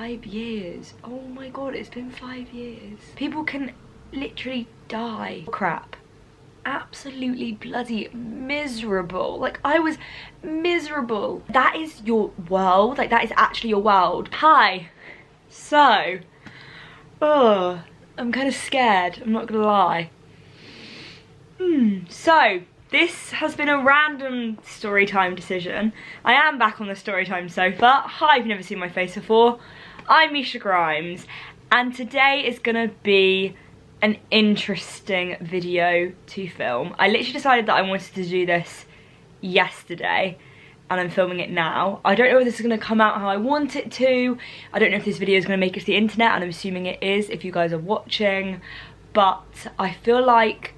5 years. Oh my god, it's been 5 years. People can literally die. Crap. Absolutely bloody miserable. Like, I was miserable. That is your world. Like, that is actually your world. Hi. So, oh, I'm kind of scared, I'm not gonna lie. So, this has been a random story time decision. I am back on the story time sofa. Hi, if you've never seen my face before. I'm Misha Grimes, and today is gonna be an interesting video to film. I literally decided that I wanted to do this yesterday, and I'm filming it now. I don't know if this is gonna come out how I want it to. I don't know if this video is gonna make it to the internet, and I'm assuming it is if you guys are watching, but I feel like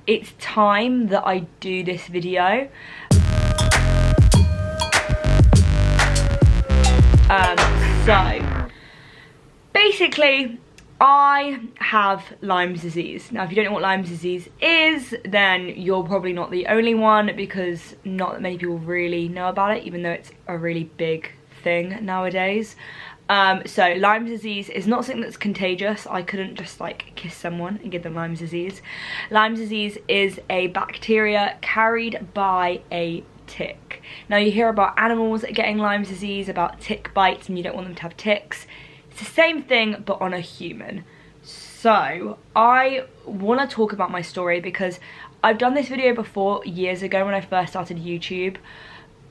it's time that I do this video. So basically, I have Lyme disease. Now, if you don't know what Lyme disease is, then you're probably not the only one, because not that many people really know about it, even though it's a really big thing nowadays. So Lyme disease is not something that's contagious. I couldn't just like kiss someone and give them Lyme disease. Lyme disease is a bacteria carried by a tick. Now, you hear about animals getting Lyme disease, about tick bites, and you don't want them to have ticks. It's the same thing, but on a human. So I want to talk about my story because I've done this video before years ago when I first started YouTube,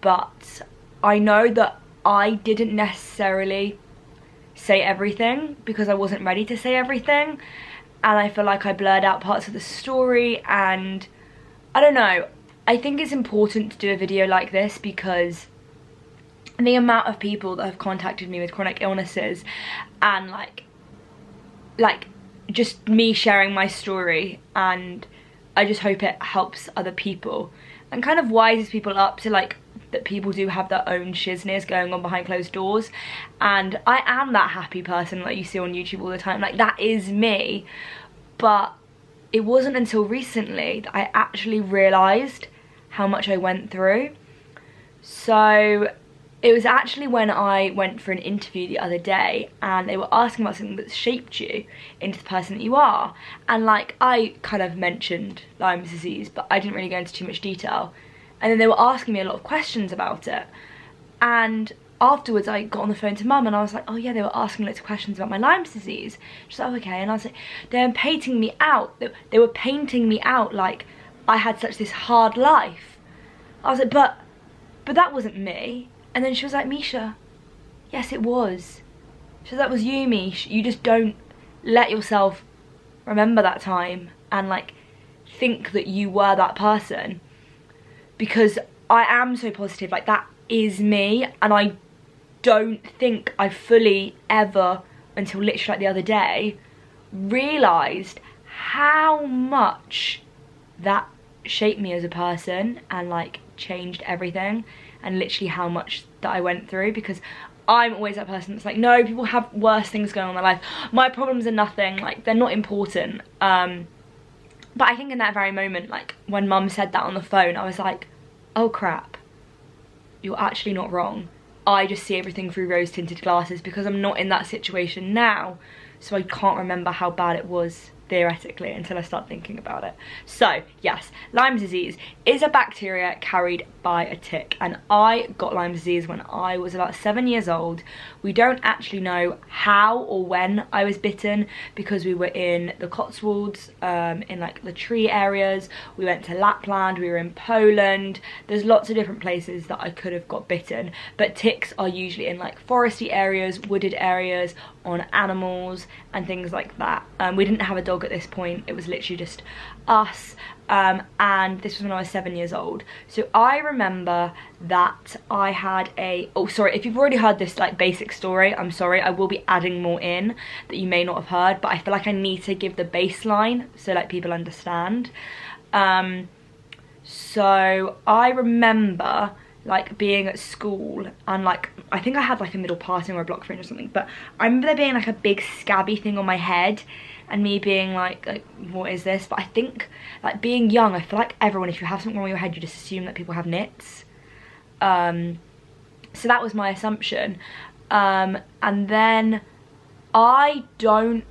but I know that I didn't necessarily say everything because I wasn't ready to say everything, and I feel like I blurred out parts of the story, and I don't know. I think it's important to do a video like this because the amount of people that have contacted me with chronic illnesses and like just me sharing my story, and I just hope it helps other people and kind of wises people up to like that people do have their own shizness going on behind closed doors, and I am that happy person that you see on YouTube all the time. Like, that is me. But it wasn't until recently that I actually realised how much I went through. So it was actually when I went for an interview the other day, and they were asking about something that's shaped you into the person that you are, and like I kind of mentioned Lyme disease, but I didn't really go into too much detail. And then they were asking me a lot of questions about it, and afterwards I got on the phone to mum and I was like, oh yeah, they were asking lots of questions about my Lyme disease. She's like, oh, okay. And I was like, they were painting me out. They were painting me out like I had such this hard life. I was like, but that wasn't me. And then she was like, Misha, yes it was. She said, that was you, Mish. You just don't let yourself remember that time and like think that you were that person. Because I am so positive, like that is me, and I don't think I fully ever, until literally like the other day, realised how much that shaped me as a person and like changed everything, and literally how much that I went through. Because I'm always that person that's like, no, people have worse things going on in their life. My problems are nothing, like they're not important. But I think in that very moment, like when mum said that on the phone, I was like, oh crap, you're actually not wrong. I just see everything through rose-tinted glasses because I'm not in that situation now, so I can't remember how bad it was theoretically until I start thinking about it. So yes, Lyme disease is a bacteria carried by a tick, and I got Lyme disease when I was about 7 years old. We don't actually know how or when I was bitten because we were in the Cotswolds, in like the tree areas. We went to Lapland, we were in Poland. There's lots of different places that I could have got bitten, but ticks are usually in like foresty areas, wooded areas, on animals and things like that. We didn't have a dog at this point, it was literally just us, and this was when I was 7 years old. So I remember that I had a, oh sorry, if you've already heard this like basic story, I'm sorry, I will be adding more in that you may not have heard, but I feel like I need to give the baseline so like people understand. So I remember like being at school, and like I think I had like a middle parting or a block fringe or something, but I remember there being like a big scabby thing on my head and me being like what is this? But I think like being young, I feel like everyone, if you have something wrong with your head, you just assume that people have nits. So that was my assumption. And then I don't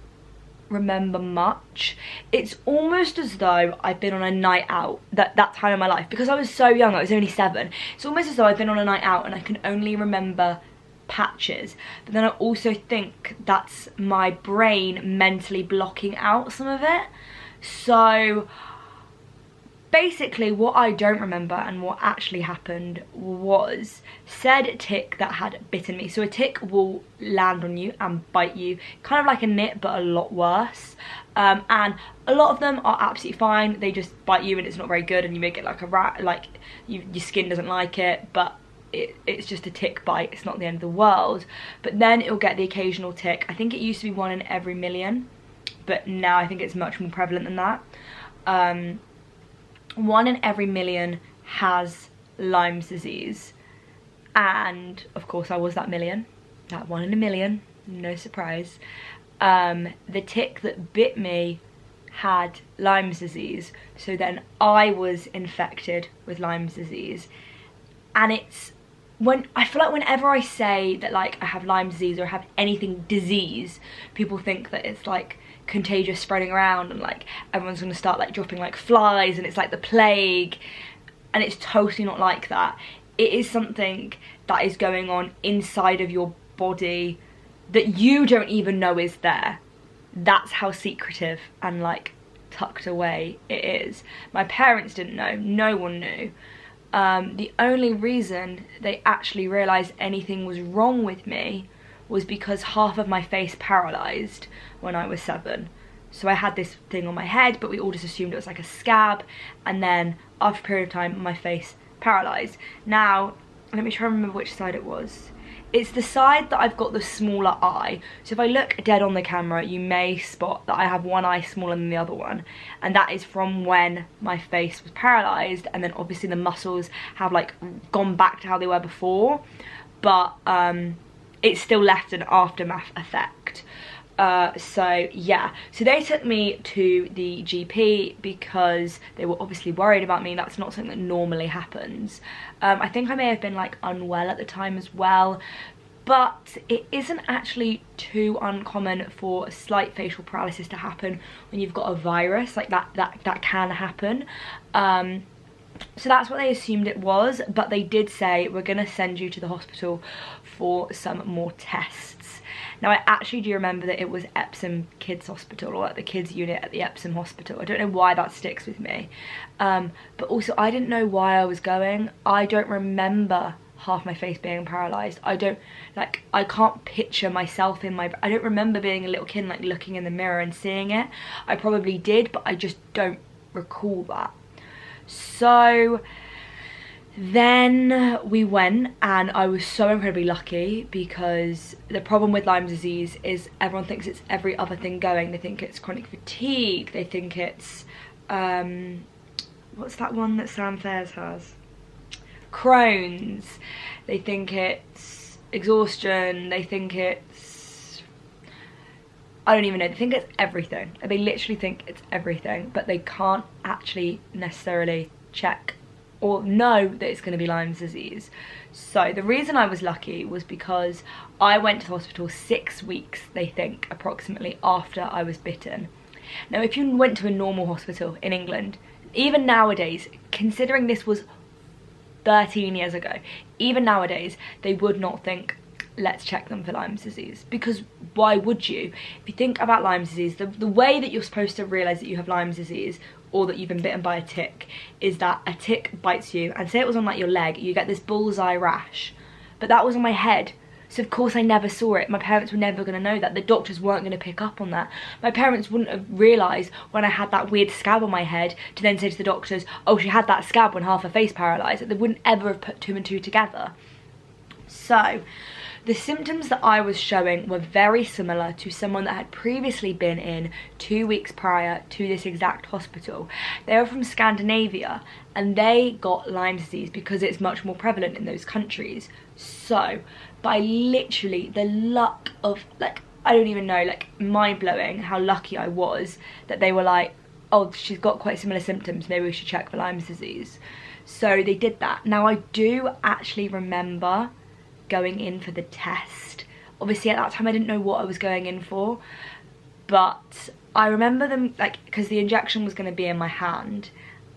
remember much. It's almost as though I've been on a night out that time in my life, because I was so young, I was only 7. It's almost as though I've been on a night out and I can only remember patches. But then I also think that's my brain mentally blocking out some of it. So basically what I don't remember and what actually happened was said tick that had bitten me. So a tick will land on you and bite you, kind of like a nit but a lot worse. And a lot of them are absolutely fine. They just bite you and it's not very good and you may get like a rat, like your skin doesn't like it, but it's just a tick bite. It's not the end of the world. But then it'll get the occasional tick. I think it used to be 1 in every million, but now I think it's much more prevalent than that. 1 in every million has Lyme's disease, and of course I was that million, that 1 in a million, no surprise. The tick that bit me had Lyme's disease, so then I was infected with Lyme's disease. And it's when I feel like whenever I say that like I have Lyme's disease or have anything disease, people think that it's like contagious, spreading around, and like everyone's gonna start like dropping like flies and it's like the plague, and it's totally not like that. It is something that is going on inside of your body that you don't even know is there. That's how secretive and like tucked away it is. My parents didn't know, no one knew. The only reason they actually realised anything was wrong with me was because half of my face paralysed when I was 7. So I had this thing on my head, but we all just assumed it was like a scab, and then after a period of time my face paralysed. Now let me try and remember which side it was. It's the side that I've got the smaller eye. So if I look dead on the camera, you may spot that I have one eye smaller than the other one, and that is from when my face was paralysed, and then obviously the muscles have like gone back to how they were before, but it's still left an aftermath effect. So yeah, so they took me to the GP because they were obviously worried about me. That's not something that normally happens. I think I may have been like unwell at the time as well, but it isn't actually too uncommon for a slight facial paralysis to happen when you've got a virus. Like that can happen. So that's what they assumed it was, but they did say, we're gonna send you to the hospital for some more tests. Now I actually do remember that it was Epsom Kids Hospital, or like the kids unit at the Epsom Hospital. I don't know why that sticks with me. But also I didn't know why I was going. I don't remember half my face being paralysed. I can't picture myself in I don't remember being a little kid like looking in the mirror and seeing it. I probably did, but I just don't recall that. So then we went, and I was so incredibly lucky, because the problem with Lyme disease is everyone thinks it's every other thing going. They think it's chronic fatigue, they think it's what's that one that Sam Fairs has? Crohn's. They think it's exhaustion, they think it's, I don't even know, they think it's everything. They literally think it's everything, but they can't actually necessarily check or know that it's going to be Lyme's disease. So the reason I was lucky was because I went to the hospital 6 weeks, they think, approximately after I was bitten. Now if you went to a normal hospital in England, even nowadays, considering this was 13 years ago, even nowadays they would not think, let's check them for Lyme's disease, because why would you? If you think about Lyme's disease, the way that you're supposed to realise that you have Lyme's disease or that you've been bitten by a tick is that a tick bites you, and say it was on like your leg, you get this bullseye rash, but that was on my head. So of course I never saw it. My parents were never going to know that. The doctors weren't going to pick up on that. My parents wouldn't have realised when I had that weird scab on my head to then say to the doctors, oh, she had that scab when half her face paralysed. They wouldn't ever have put 2 and 2 together. So the symptoms that I was showing were very similar to someone that had previously been in 2 weeks prior to this exact hospital. They were from Scandinavia, and they got Lyme disease because it's much more prevalent in those countries. So by literally the luck of, like, I don't even know, like, mind-blowing how lucky I was that they were like, oh, she's got quite similar symptoms, maybe we should check for Lyme's disease. So they did that. Now I do actually remember going in for the test, Obviously at that time I didn't know what I was going in for, but I remember them, like, because the injection was going to be in my hand,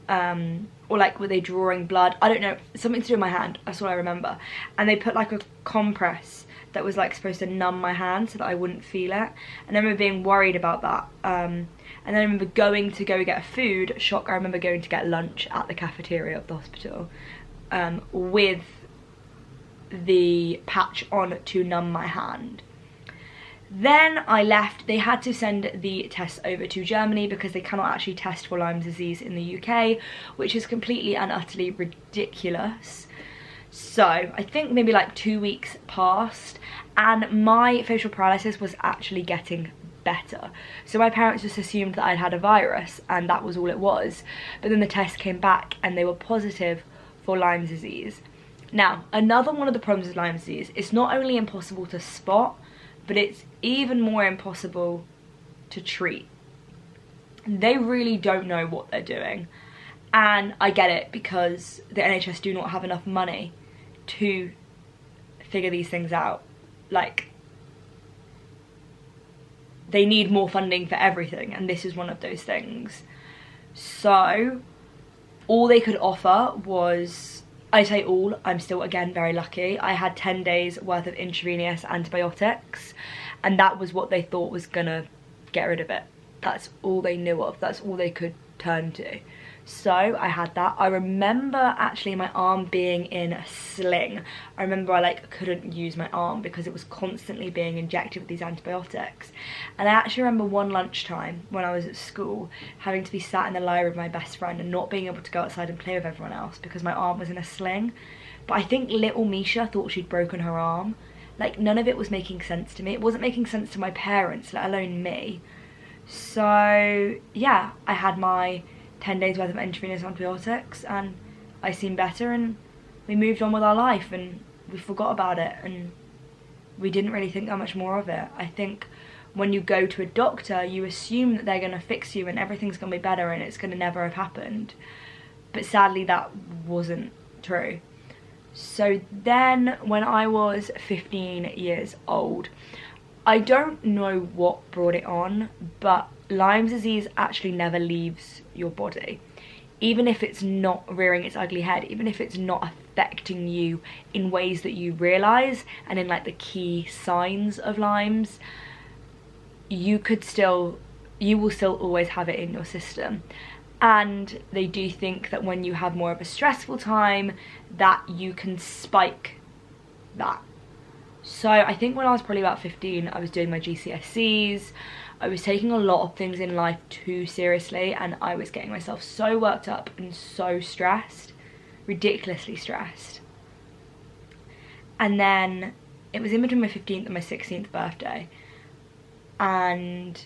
or like were they drawing blood, I don't know, something to do with my hand, that's all I remember. And they put like a compress that was like supposed to numb my hand so that I wouldn't feel it, and I remember being worried about that. And then I remember going to go get food, shock, I remember going to get lunch at the cafeteria of the hospital with the patch on to numb my hand. Then I left. They had to send the tests over to Germany because they cannot actually test for Lyme disease in the UK, which is completely and utterly ridiculous. So I think maybe like 2 weeks passed and my facial paralysis was actually getting better. So my parents just assumed that I'd had a virus and that was all it was. But then the test came back and they were positive for Lyme disease. Now, another one of the problems with Lyme disease, it's not only impossible to spot, but it's even more impossible to treat. They really don't know what they're doing. And I get it, because the NHS do not have enough money to figure these things out. Like, they need more funding for everything, and this is one of those things. So, all they could offer was, I say all, I'm still again very lucky. I had 10 days worth of intravenous antibiotics, and that was what they thought was gonna get rid of it. That's all they knew of, that's all they could turn to. So I had that. I remember actually my arm being in a sling. I remember I like couldn't use my arm because it was constantly being injected with these antibiotics. And I actually remember one lunchtime when I was at school having to be sat in the library with my best friend and not being able to go outside and play with everyone else because my arm was in a sling. But I think little Misha thought she'd broken her arm. Like, none of it was making sense to me. It wasn't making sense to my parents, let alone me. So yeah, I had my 10 days worth of intravenous antibiotics and I seemed better, and we moved on with our life and we forgot about it and we didn't really think that much more of it. I think when you go to a doctor, you assume that they're going to fix you and everything's going to be better and it's going to never have happened. But sadly that wasn't true. So then when I was 15 years old, I don't know what brought it on, but Lyme disease actually never leaves your body. Even if it's not rearing its ugly head, even if it's not affecting you in ways that you realise and in like the key signs of Lyme's, you will still always have it in your system. And they do think that when you have more of a stressful time, that you can spike that. So I think when I was probably about 15, I was doing my GCSEs. I was taking a lot of things in life too seriously and I was getting myself so worked up and so stressed, ridiculously stressed. And then it was in between my 15th and my 16th birthday. And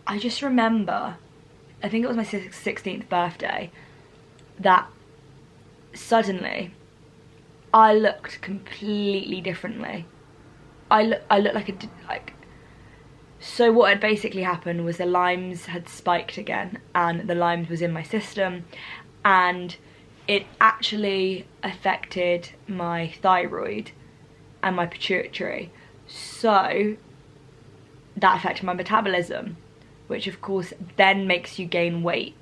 I just remember, I think it was my 16th birthday, that suddenly I looked completely differently. I looked like so what had basically happened was the Lyme's had spiked again and the Lyme's was in my system, and it actually affected my thyroid and my pituitary. So that affected my metabolism, which of course then makes you gain weight.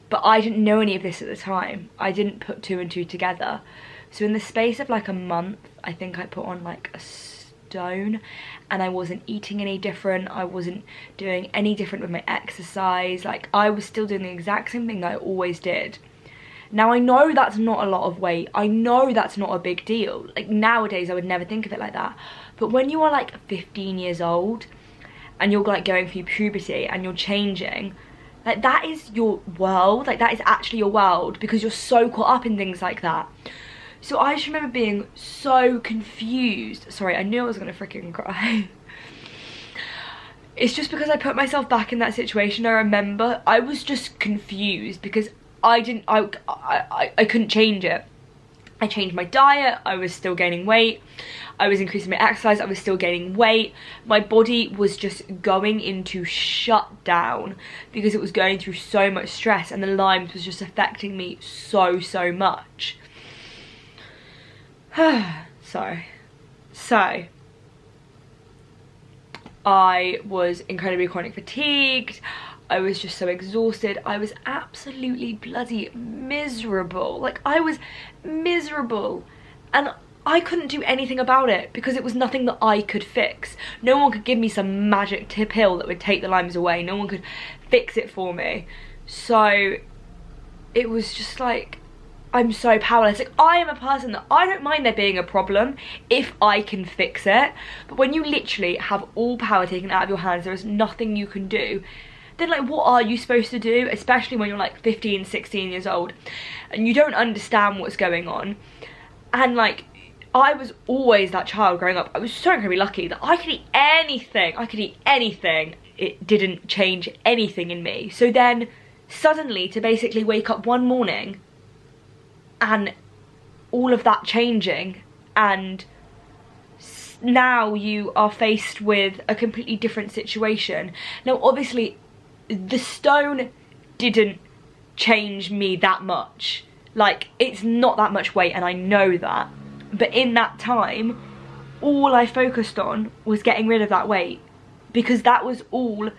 But I didn't know any of this at the time. I didn't put two and two together. So in the space of like a month, I think I put on like a stone, and I wasn't eating any different. I wasn't doing any different with my exercise. Like, I was still doing the exact same thing that I always did. Now I know that's not a lot of weight. I know that's not a big deal. Like, nowadays I would never think of it like that. But when you are like 15 years old and you're like going through puberty and you're changing, like, that is your world. Like, that is actually your world because you're so caught up in things like that. So I just remember being so confused. Sorry, I knew I was gonna freaking cry. It's just because I put myself back in that situation. I remember I was just confused because I couldn't change it. I changed my diet, I was still gaining weight. I was increasing my exercise, I was still gaining weight. My body was just going into shutdown because it was going through so much stress, and the Lyme's was just affecting me so much. Sorry. So I was incredibly chronic fatigued. I was just so exhausted. I was absolutely bloody miserable. Like, I was miserable. And I couldn't do anything about it because it was nothing that I could fix. No one could give me some magic pill that would take the limes away. No one could fix it for me. So it was just like, I'm so powerless. Like, I am a person that I don't mind there being a problem if I can fix it. But when you literally have all power taken out of your hands, there is nothing you can do, then like, what are you supposed to do? Especially when you're like 15, 16 years old and you don't understand what's going on. And like, I was always that child growing up. I was so incredibly lucky that I could eat anything. I could eat anything. It didn't change anything in me. So then suddenly to basically wake up one morning and all of that changing, and now you are faced with a completely different situation. Now obviously the stone didn't change me that much. Like, it's not that much weight and I know that. But in that time, all I focused on was getting rid of that weight, because that was all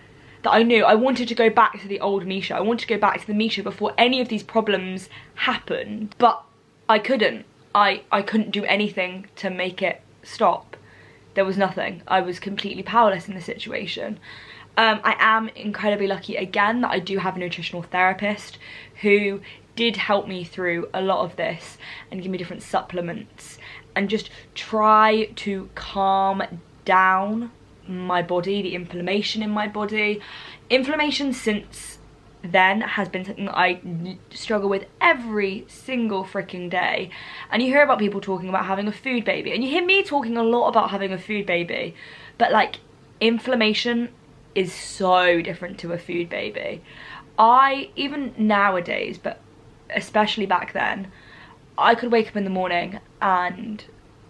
that I knew. I wanted to go back to the old Misha. I wanted to go back to the Misha before any of these problems happened, but I couldn't. I couldn't do anything to make it stop. There was nothing. I was completely powerless in the situation. I am incredibly lucky again that I do have a nutritional therapist who did help me through a lot of this and give me different supplements and just try to calm down my body, the inflammation in my body. Inflammation since then has been something that I struggle with every single freaking day. And you hear about people talking about having a food baby, and you hear me talking a lot about having a food baby, but like, inflammation is so different to a food baby. Even nowadays, but especially back then, I could wake up in the morning and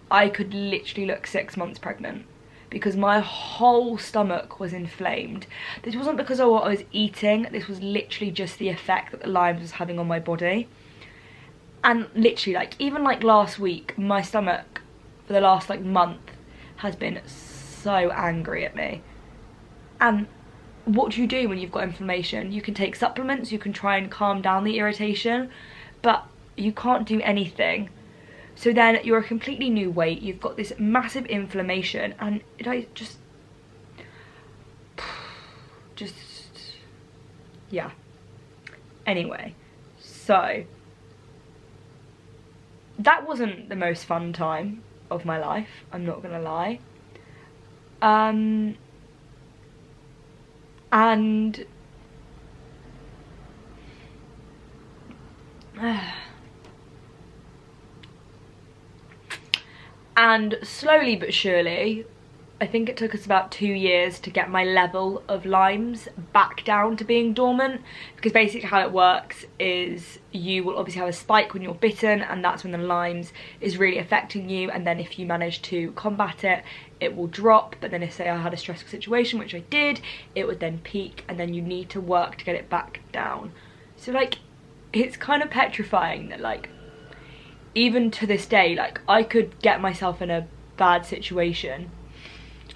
I could literally look 6 months pregnant because my whole stomach was inflamed. This wasn't because of what I was eating, this was literally just the effect that the limes was having on my body. And literally, like, even like last week, my stomach for the last like month has been so angry at me. And what do you do when you've got inflammation? You can take supplements, you can try and calm down the irritation, but you can't do anything. So then you're a completely new weight, you've got this massive inflammation, and yeah. Anyway, so that wasn't the most fun time of my life, I'm not gonna lie. And and slowly but surely, I think it took us about 2 years to get my level of limes back down to being dormant, because basically how it works is you will obviously have a spike when you're bitten, and that's when the limes is really affecting you, and then if you manage to combat it, it will drop. But then if, say, I had a stressful situation, which I did, it would then peak, and then you need to work to get it back down. So like, it's kind of petrifying that like, even to this day, like, I could get myself in a bad situation,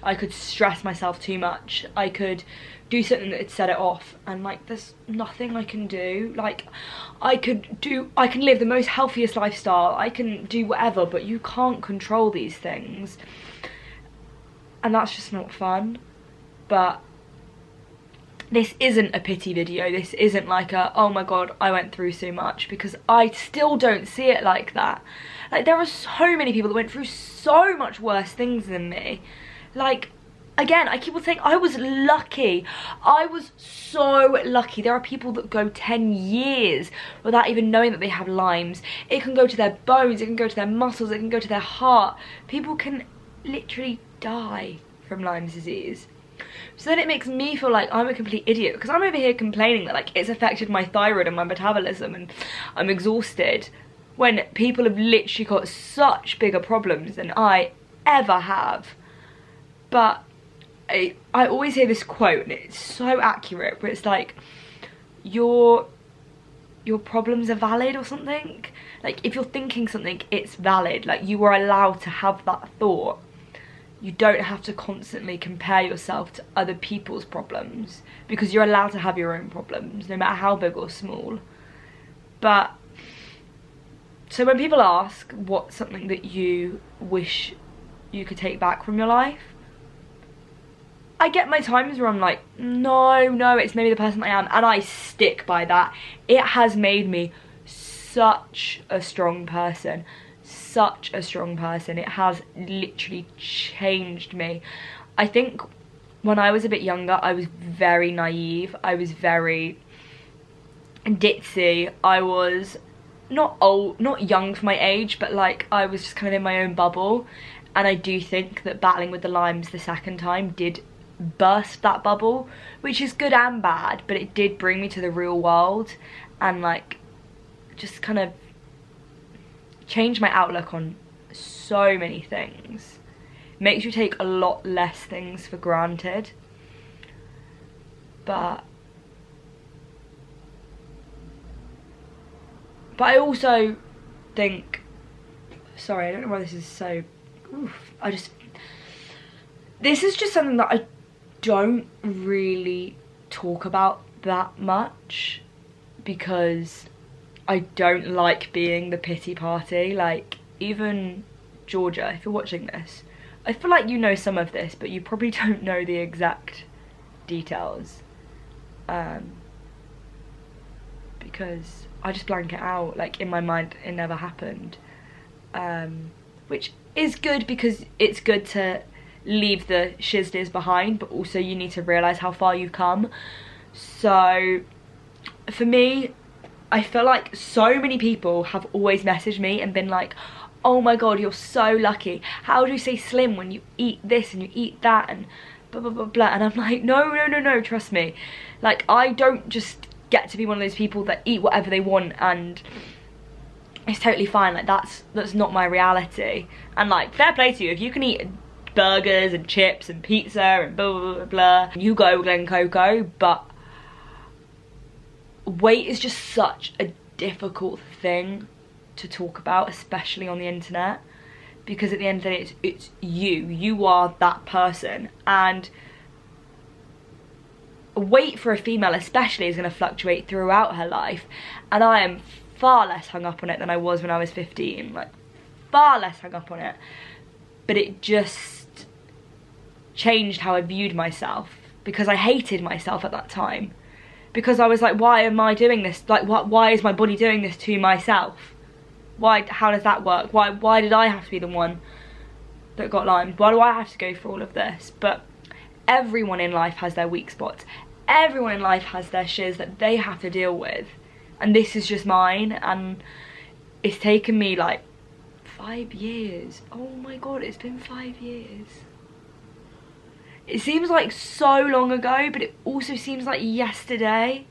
I could stress myself too much, I could do something that would set it off, and like, there's nothing I can do. Like, I can live the most healthiest lifestyle, I can do whatever, but you can't control these things, and that's just not fun. But this isn't a pity video, this isn't like a, oh my god, I went through so much, because I still don't see it like that. Like, there are so many people that went through so much worse things than me. Like, again, I keep on saying I was lucky. I was so lucky. There are people that go 10 years without even knowing that they have limes. It can go to their bones, it can go to their muscles, it can go to their heart. People can literally die from Lyme disease. So then it makes me feel like I'm a complete idiot, because I'm over here complaining that like, it's affected my thyroid and my metabolism and I'm exhausted, when people have literally got such bigger problems than I ever have. But I always hear this quote, and it's so accurate, but it's like, your problems are valid or something. Like, if you're thinking something, it's valid. Like, you are allowed to have that thought. you don't have to constantly compare yourself to other people's problems, because you're allowed to have your own problems, no matter how big or small. But, so when people ask what's something that you wish you could take back from your life, I get my times where I'm like, no, it's maybe the person I am, and I stick by that. It has made me such a strong person. Such a strong person. It has literally changed me. I think when I was a bit younger, I was very naive. I was very ditzy. I was not old, not young for my age, but like I was just kind of in my own bubble. And I do think that battling with the Lymes the second time did burst that bubble, which is good and bad, but it did bring me to the real world and like just kind of changed my outlook on so many things. Makes you take a lot less things for granted. But I also think, sorry, I don't know why this is so, this is just something that I don't really talk about that much, because I don't like being the pity party. Like, even Georgia, if you're watching this, I feel like you know some of this, but you probably don't know the exact details. Because I just blank it out. Like, in my mind, it never happened. Which is good, because it's good to leave the shizness behind, but also you need to realise how far you've come. So, for me, I feel like so many people have always messaged me and been like, oh my god, you're so lucky. How do you stay slim when you eat this and you eat that and blah blah blah blah. And I'm like, no, trust me. Like, I don't just get to be one of those people that eat whatever they want and it's totally fine. Like, that's not my reality. And like, fair play to you, if you can eat burgers and chips and pizza and blah blah blah blah, you go, Glen Coco. But weight is just such a difficult thing to talk about, especially on the internet, because at the end of the day, it's you are that person, and weight for a female especially is going to fluctuate throughout her life, and I am far less hung up on it than I was when I was 15, like far less hung up on it. But it just changed how I viewed myself, because I hated myself at that time. Because I was like, why am I doing this? Like, why is my body doing this to myself? Why? How does that work? Why did I have to be the one that got Lyme? Why do I have to go through all of this? But everyone in life has their weak spots. Everyone in life has their shiz that they have to deal with. And this is just mine. And it's taken me like 5 years. Oh my god, it's been 5 years. It seems like so long ago, but it also seems like yesterday.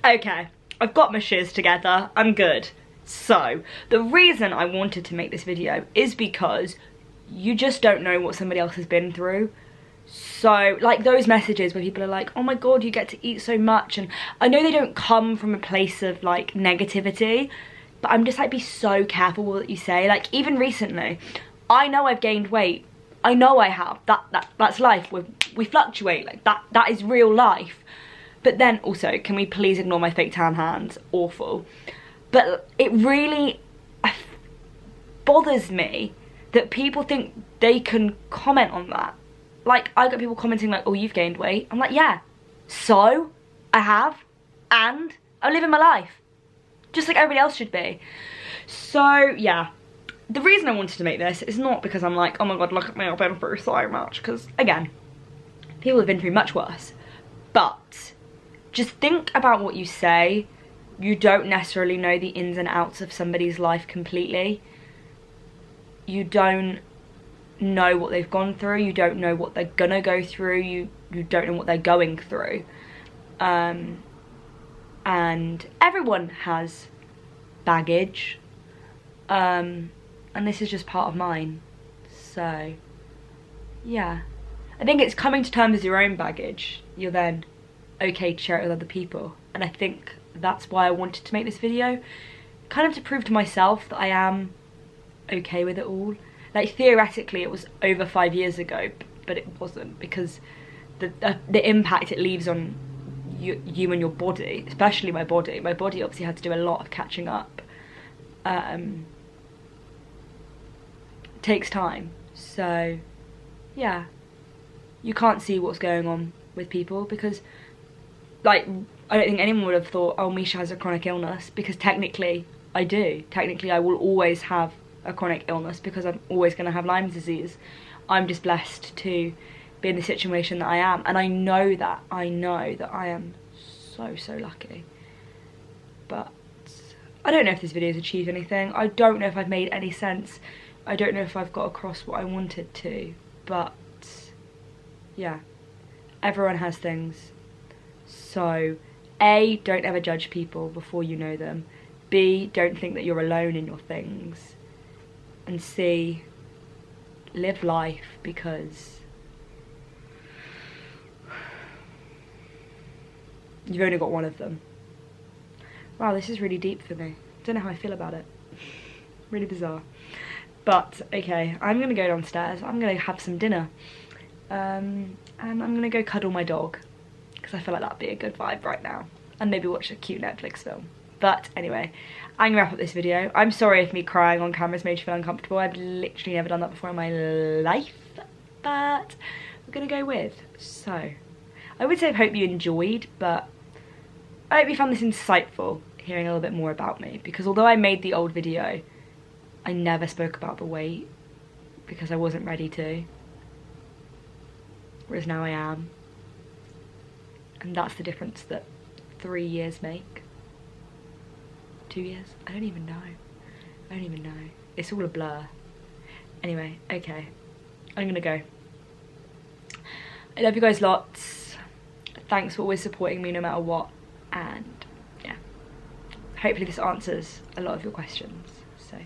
Okay, I've got my shiz together, I'm good. So, the reason I wanted to make this video is because you just don't know what somebody else has been through. So, like those messages where people are like, oh my god, you get to eat so much, and I know they don't come from a place of like negativity, but I'm just like, be so careful what you say. Like, even recently, I know I've gained weight. I know I have. That's life. We fluctuate. Like, that is real life. But then also, can we please ignore my fake tan hands? Awful. But it really bothers me that people think they can comment on that. Like, I get people commenting like, oh, you've gained weight. I'm like, yeah. So? I have. And I'm living my life. Just like everybody else should be. So, yeah. The reason I wanted to make this is not because I'm like, oh my god, look at me, I've been through so much. Because, again, people have been through much worse. But just think about what you say. You don't necessarily know the ins and outs of somebody's life completely. You don't know what they've gone through. You don't know what they're gonna go through. You don't know what they're going through. And everyone has baggage. And this is just part of mine. So, yeah. I think it's coming to terms with your own baggage. You're then okay to share it with other people. And I think that's why I wanted to make this video. kind of to prove to myself that I am okay with it all. Like, theoretically it was over 5 years ago, but it wasn't, because the impact it leaves on you and your body, especially my body obviously had to do a lot of catching up. Takes time. So yeah, you can't see what's going on with people, because like, I don't think anyone would have thought, oh, Misha has a chronic illness, because technically I do. Technically I will always have a chronic illness, because I'm always going to have Lyme disease. I'm just blessed to be in the situation that I am, and I know that I am so lucky. But I don't know if this video's achieved anything. I don't know if I've made any sense. I don't know if I've got across what I wanted to, but yeah, everyone has things. So A, don't ever judge people before you know them. B, don't think that you're alone in your things. And C, live life, because you've only got one of them. Wow, this is really deep for me. Don't know how I feel about it. Really bizarre. But okay, I'm gonna go downstairs. I'm gonna have some dinner, and I'm gonna go cuddle my dog, because I feel like that'd be a good vibe right now, and maybe watch a cute Netflix film. But anyway, I'm gonna wrap up this video. I'm sorry if me crying on camera's made you feel uncomfortable. I've literally never done that before in my life, but we're gonna go with. So I would say I hope you enjoyed, but I hope you found this insightful, hearing a little bit more about me, because although I made the old video, I never spoke about the weight, because I wasn't ready to, whereas now I am. And that's the difference that 3 years make. 2 years? I don't even know. It's all a blur. Anyway, okay, I'm gonna go. I love you guys lots. Thanks for always supporting me no matter what. And yeah, hopefully this answers a lot of your questions. So